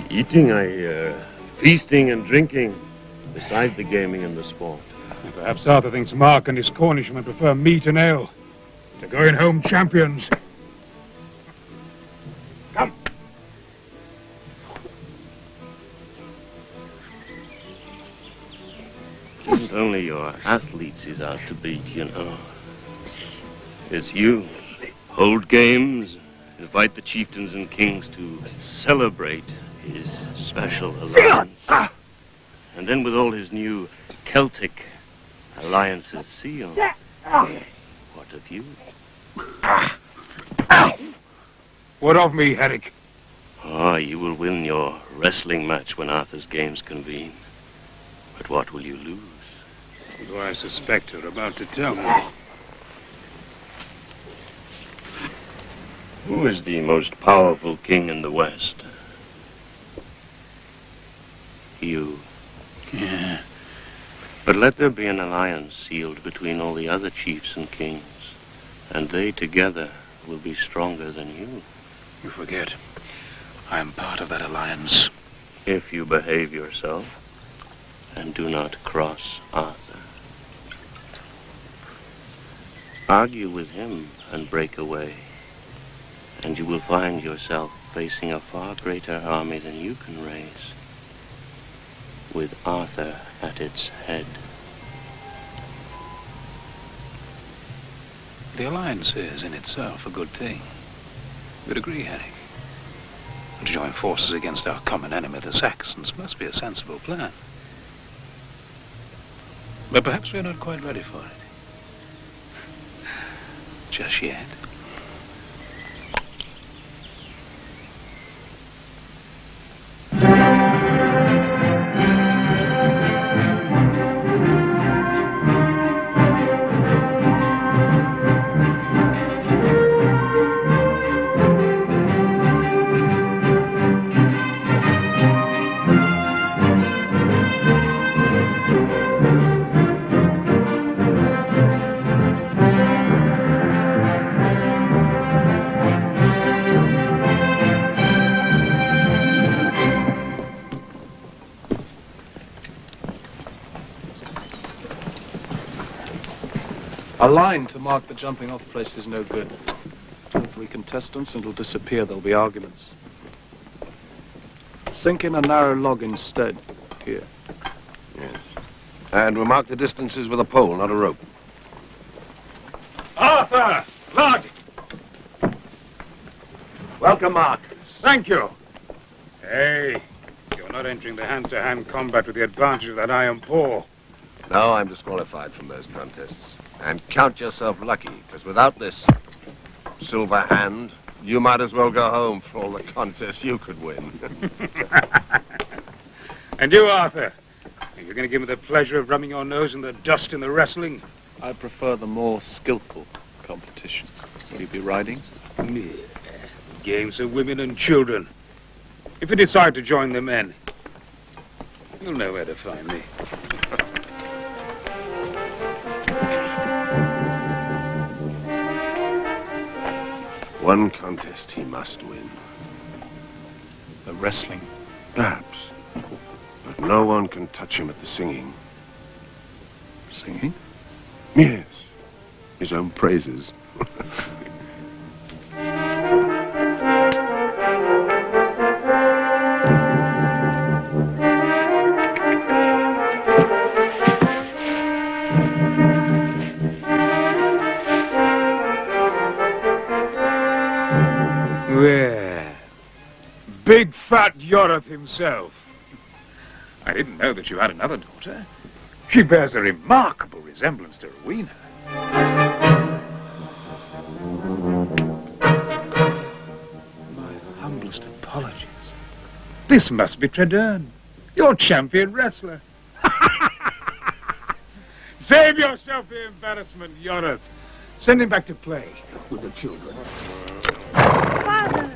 Eating, I hear. Feasting and drinking, besides the gaming and the sport. And perhaps Arthur thinks Mark and his Cornishmen prefer meat and ale to going home champions. Come. It isn't only your athletes he's out to beat, you know. It's you. Hold games, invite the chieftains and kings to celebrate his special alliance. And then with all his new Celtic alliances sealed, what of you? What of me, Herrick? Oh, you will win your wrestling match when Arthur's games convene. But what will you lose? What do I suspect you're about to tell me? Who is the most powerful king in the West? You. Yeah. But let there be an alliance sealed between all the other chiefs and kings, and they together will be stronger than you. You forget. I am part of that alliance. If you behave yourself and do not cross Arthur. Argue with him and break away, and you will find yourself facing a far greater army than you can raise, with Arthur at its head. The alliance is, in itself, a good thing. You'd agree, Herrick? To join forces against our common enemy, the Saxons, must be a sensible plan. But perhaps we're not quite ready for it. Just yet. A line to mark the jumping off place is no good. 2 or 3 contestants and it'll disappear. There'll be arguments. Sink in a narrow log instead. Here. Yes. And we'll mark the distances with a pole, not a rope. Arthur! Lord! Welcome, Mark. Thank you. Hey, you're not entering the hand-to-hand combat with the advantage of that iron paw. No, I'm disqualified from those contests. And count yourself lucky, because without this silver hand, you might as well go home for all the contests you could win. And you, Arthur, are you going to give me the pleasure of rubbing your nose in the dust in the wrestling? I prefer the more skillful competition. Will you be riding? Games for women and children. If you decide to join the men, you'll know where to find me. One contest he must win. The wrestling. Perhaps. But no one can touch him at the singing. Singing? Yes. His own praises. Well, big fat Yoreth himself. I didn't know that you had another daughter. She bears a remarkable resemblance to Rowena. My humblest apologies. This must be Tredern, your champion wrestler. Save yourself the embarrassment, Yoreth. Send him back to play with the children. Father!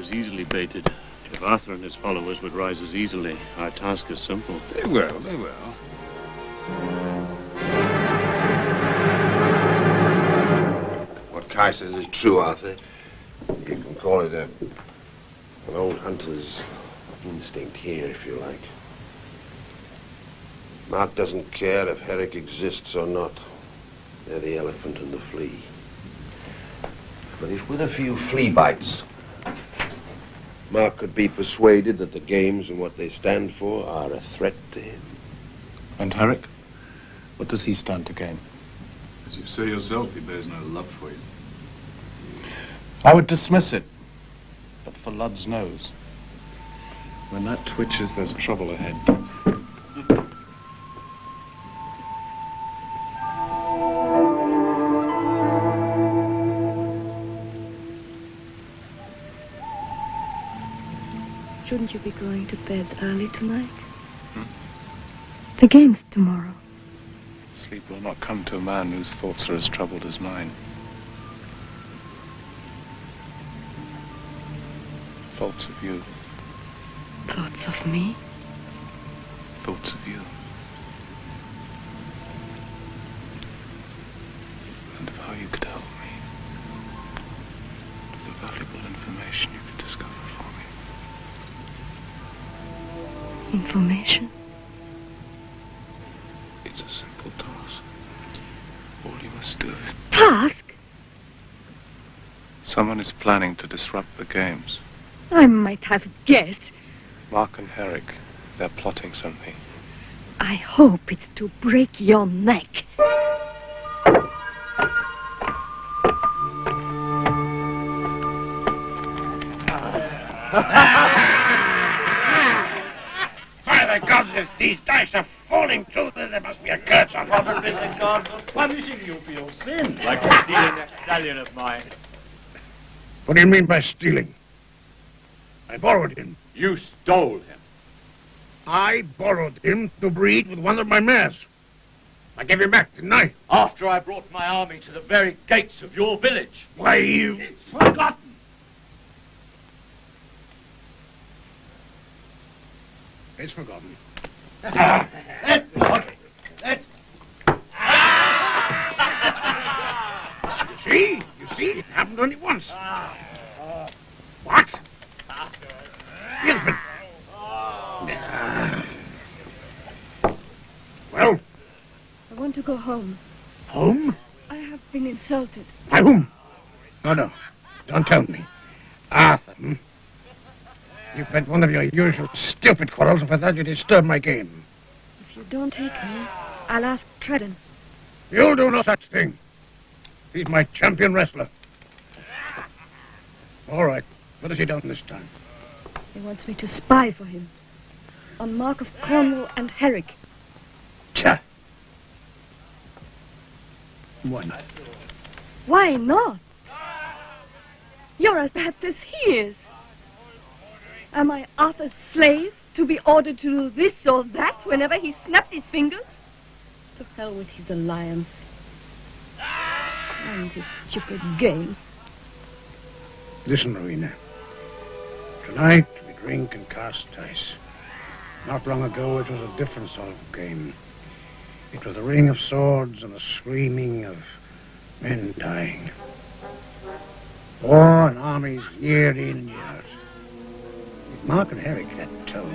is easily baited. If Arthur and his followers would rise as easily, our task is simple. They will, they will. What Kai says is true, Arthur. You can call it an old hunter's instinct here, if you like. Mark doesn't care if Herrick exists or not. They're the elephant and the flea. But if with a few flea bites, Mark could be persuaded that the games and what they stand for are a threat to him. And Herrick? What does he stand to gain? As you say yourself, he bears no love for you. I would dismiss it, but for Lud's nose. When that twitches, there's trouble ahead. Shouldn't you be going to bed early tonight? The game's tomorrow. Sleep will not come to a man whose thoughts are as troubled as mine. Thoughts of you. Thoughts of me? Thoughts of you. And of how you could help me. Of the valuable information you could discover for me. Information? It's a simple task. All you must do is... Task? Someone is planning to disrupt the games. I might have guessed. Mark and Herrick, they're plotting something. I hope it's to break your neck. By the gods, if these dice are falling true, then there must be a curse on them. Probably the gods are punishing you for your sin. Like stealing that stallion of mine. What do you mean by stealing? I borrowed him. You stole him. I borrowed him to breed with one of my mares. I gave him back, didn't I? After I brought my army to the very gates of your village. Why, you... It's forgotten. It's forgotten. You see? It happened only once. What? Yes, but... Well? I want to go home. Home? I have been insulted. By whom? No. Don't tell me. Arthur, You've had one of your usual stupid quarrels, and for that you disturb my game. If you don't take me, I'll ask Tredden. You'll do no such thing. He's my champion wrestler. All right. What has he done this time? He wants me to spy for him. On Mark of Cornwall and Herrick. Tcha. Why not? Why not? You're as bad as he is. Am I Arthur's slave to be ordered to do this or that whenever he snaps his fingers? To hell with his alliance. And his stupid games. Listen, Rowena. Tonight we drink and cast dice. Not long ago it was a different sort of game. It was the ring of swords and the screaming of men dying. War and armies year in and year out. If Mark and Herrick that told,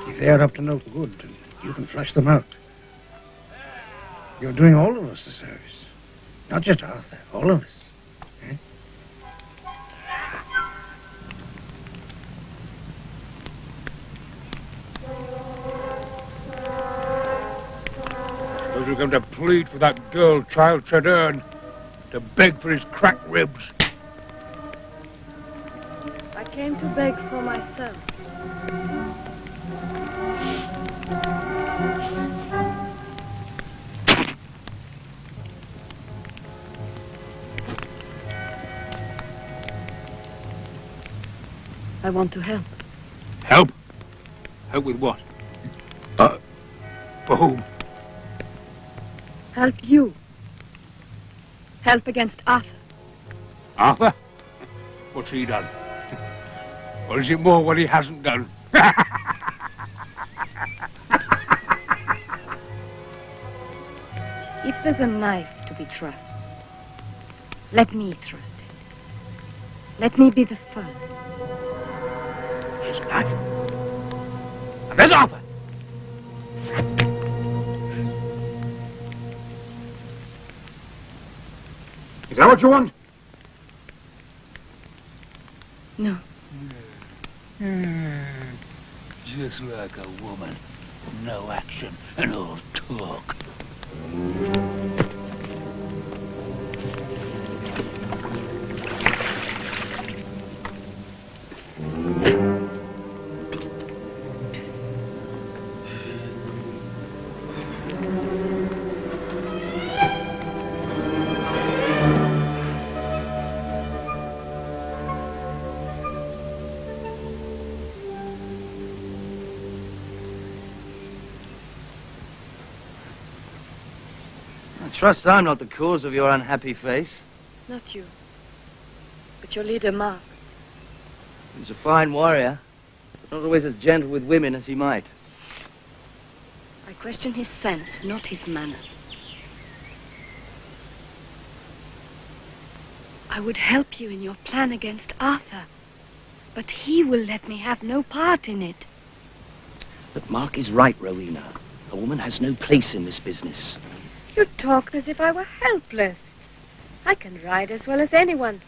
if they're up to no good, you can flush them out. You're doing all of us a service. Not just Arthur, all of us. Eh? Suppose you're going to plead for that girl child Tredern, to beg for his cracked ribs. I came to beg for myself. I want to help. Help? Help with what? For whom? Help you. Help against Arthur. Arthur? What's he done? Or is it more what he hasn't done? If there's a knife to be trusted, let me trust it. Let me be the first. There's a knife. And there's Arthur. Is that what you want? No. Just like a woman. No action and all talk. I trust I'm not the cause of your unhappy face. Not you. But your leader, Mark. He's a fine warrior, but not always as gentle with women as he might. I question his sense, not his manners. I would help you in your plan against Arthur, but he will let me have no part in it. But Mark is right, Rowena. A woman has no place in this business. You talk as if I were helpless. I can ride as well as anyone.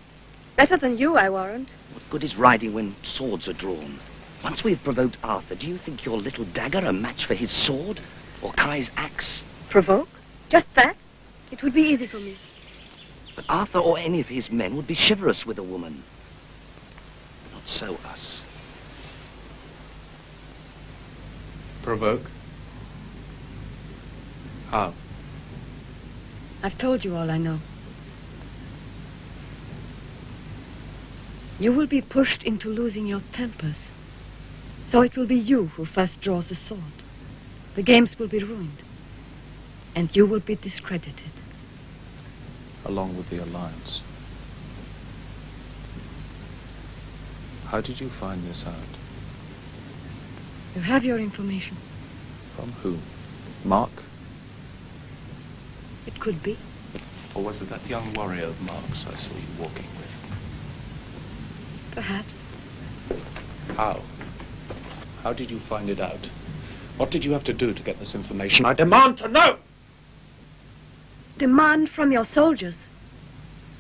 Better than you, I warrant. What good is riding when swords are drawn? Once we've provoked Arthur, do you think your little dagger a match for his sword? Or Kai's axe? Provoke? Just that? It would be easy for me. But Arthur or any of his men would be chivalrous with a woman. Not so us. Provoke? How? I've told you all I know. You will be pushed into losing your tempers. So it will be you who first draws the sword. The games will be ruined. And you will be discredited. Along with the Alliance. How did you find this out? You have your information. From who? Mark? It could be. Or was it that young warrior of Mark's I saw you walking with? Perhaps. How? How did you find it out? What did you have to do to get this information? I demand to know! Demand from your soldiers.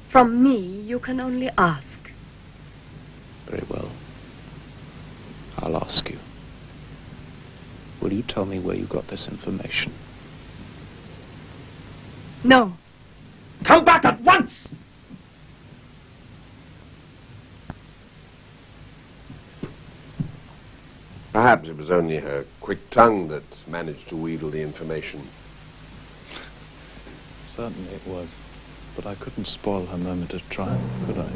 From me, you can only ask. Very well. I'll ask you. Will you tell me where you got this information? No. Come back at once! Perhaps it was only her quick tongue that managed to wheedle the information. Certainly it was. But I couldn't spoil her moment of triumph, could I?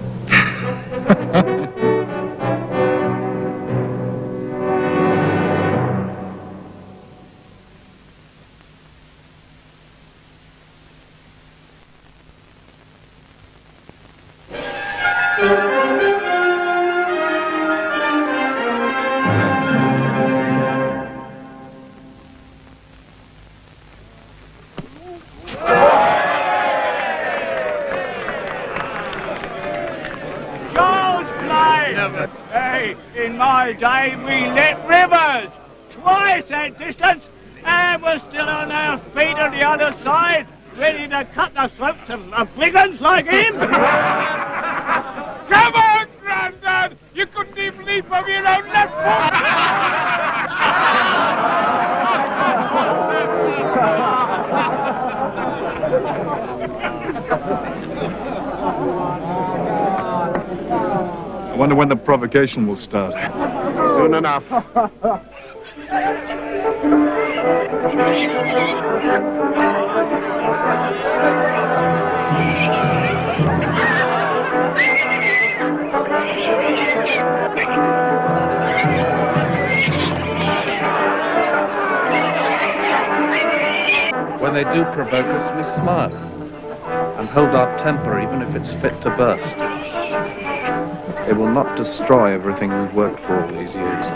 In my day, we lit rivers twice that distance, and we're still on our feet on the other side, ready to cut the throats of brigands like him. Come on, Grandad! You couldn't even leap over your own left I wonder when the provocation will start. Soon enough. When they do provoke us, we smile and hold our temper even if it's fit to burst. They will not destroy everything we've worked for all these years.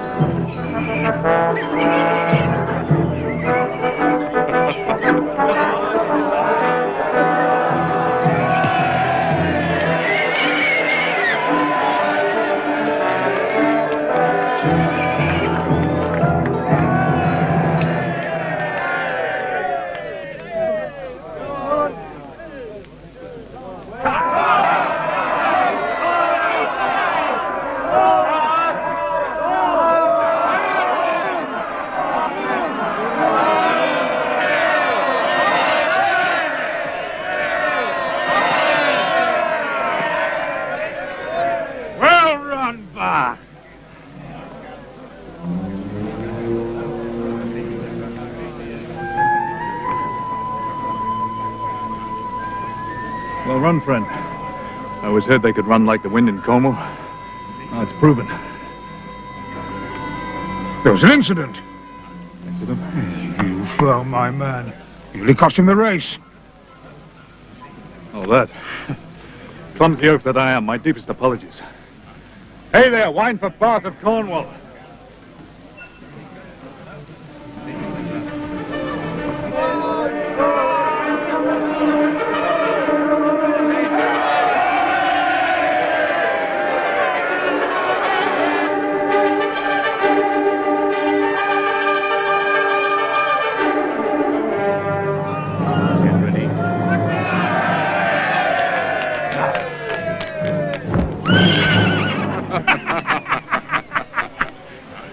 Well run, friend. I always heard they could run like the wind in Como. Now it's proven. There was an incident. Incident? You fell, my man. Nearly cost him the race. Oh, that. Clumsy oaf that I am. My deepest apologies. Hey there, wine for Bath of Cornwall.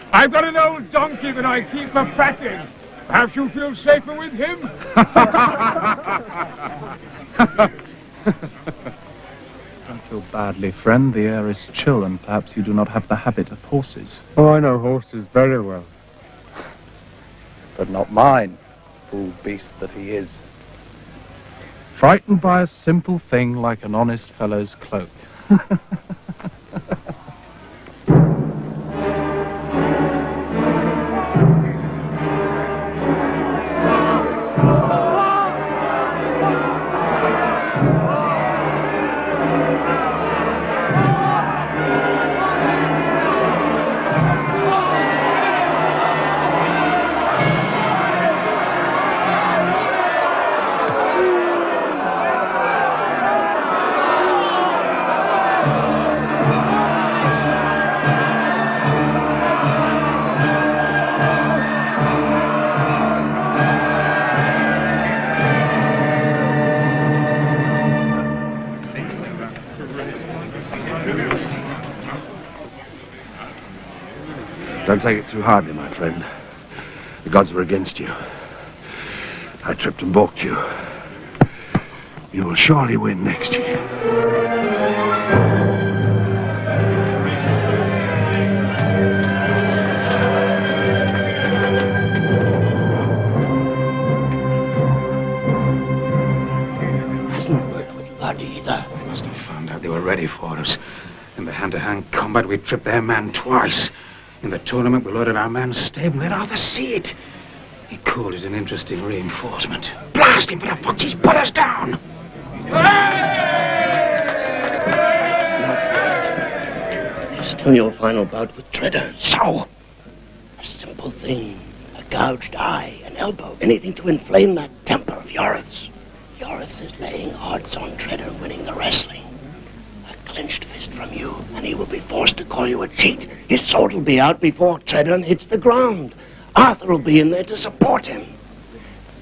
I've got an old donkey that I keep for fretting. Perhaps you feel safer with him? Don't feel badly, friend. The air is chill, and perhaps you do not have the habit of horses. Oh, I know horses very well. But not mine, fool beast that he is. Frightened by a simple thing like an honest fellow's cloak. Don't take it too hardly, my friend. The gods were against you. I tripped and balked you. You will surely win next year. Hasn't worked with Lud either. Must have found out they were ready for us. In the hand-to-hand combat, we tripped their man twice. In the tournament, we loaded our man's stable. Let Arthur see it. He called it an interesting reinforcement. Blast him for the fox, he's put us down! Not yet. There's still your final bout with Treader. So? A simple thing. A gouged eye, an elbow, anything to inflame that temper of Yorith's. Yorith is laying odds on Treader winning the wrestling. A clenched fist from you, and he will be forced to call you a cheat. His sword will be out before Treader hits the ground. Arthur will be in there to support him.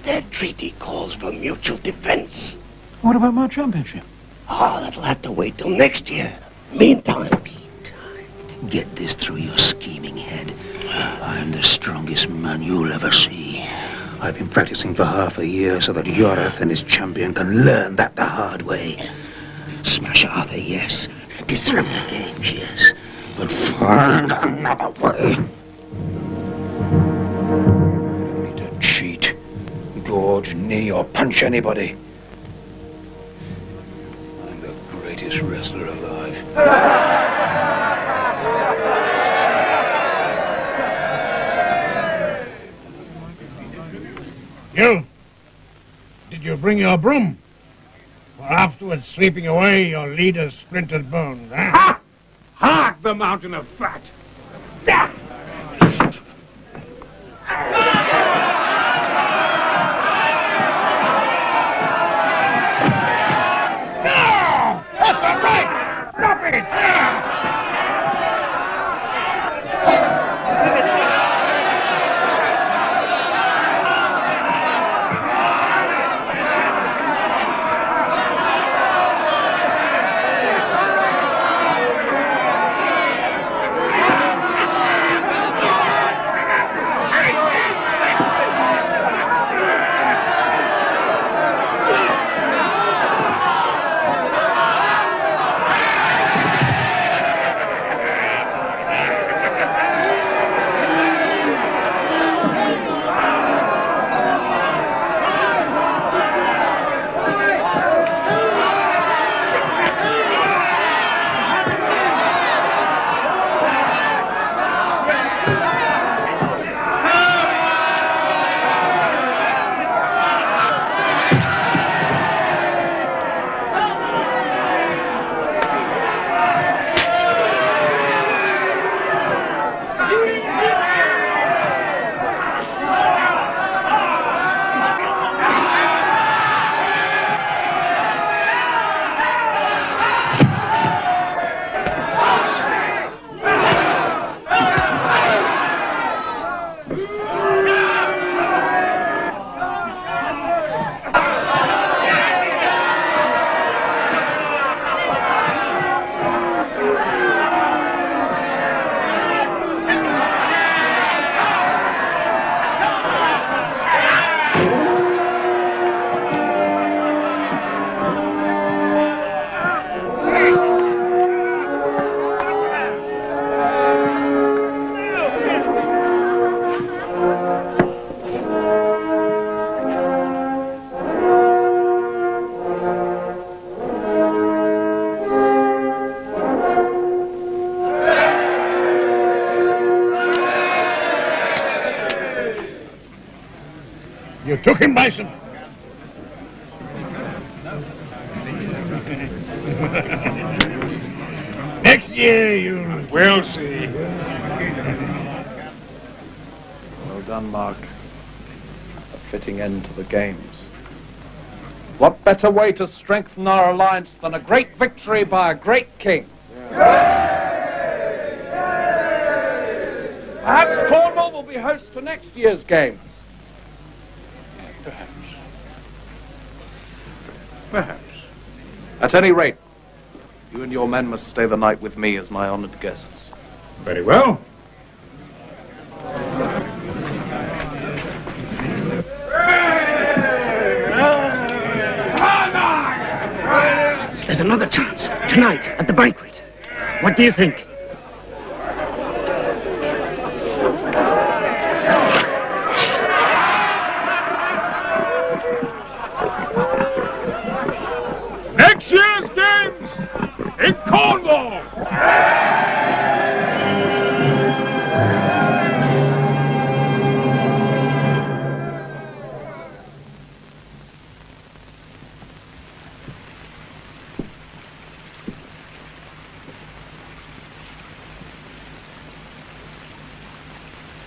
Their treaty calls for mutual defense. What about my championship? Oh, that'll have to wait till next year. Meantime, Get this through your scheming head. I'm the strongest man you'll ever see. I've been practicing for half a year so that Yorith and his champion can learn that the hard way. Smash Arthur, yes. Disrupt the games, yes. But find another way. Need to cheat, gorge, knee, or punch anybody. I'm the greatest wrestler alive. You? Did you bring your broom? Or afterwards sweeping away your leader's splintered bones, eh? Ha! the mountain of fat. No! That's not right! Stop it! You took him, Bison. Next year you'll... We'll see. Well done, Mark. A fitting end to the games. What better way to strengthen our alliance than a great victory by a great king? Perhaps Cornwall will be host to next year's games. Perhaps. Perhaps. At any rate, you and your men must stay the night with me as my honored guests. Very well. There's another chance. Tonight, at the banquet. What do you think? Next year's games in Cornwall!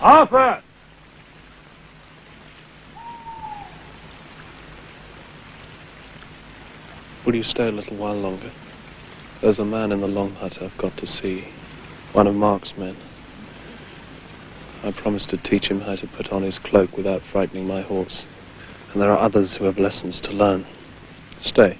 Arthur! Will you stay a little while longer? There's a man in the long hut I've got to see. One of Mark's men. I promised to teach him how to put on his cloak without frightening my horse. And there are others who have lessons to learn. Stay.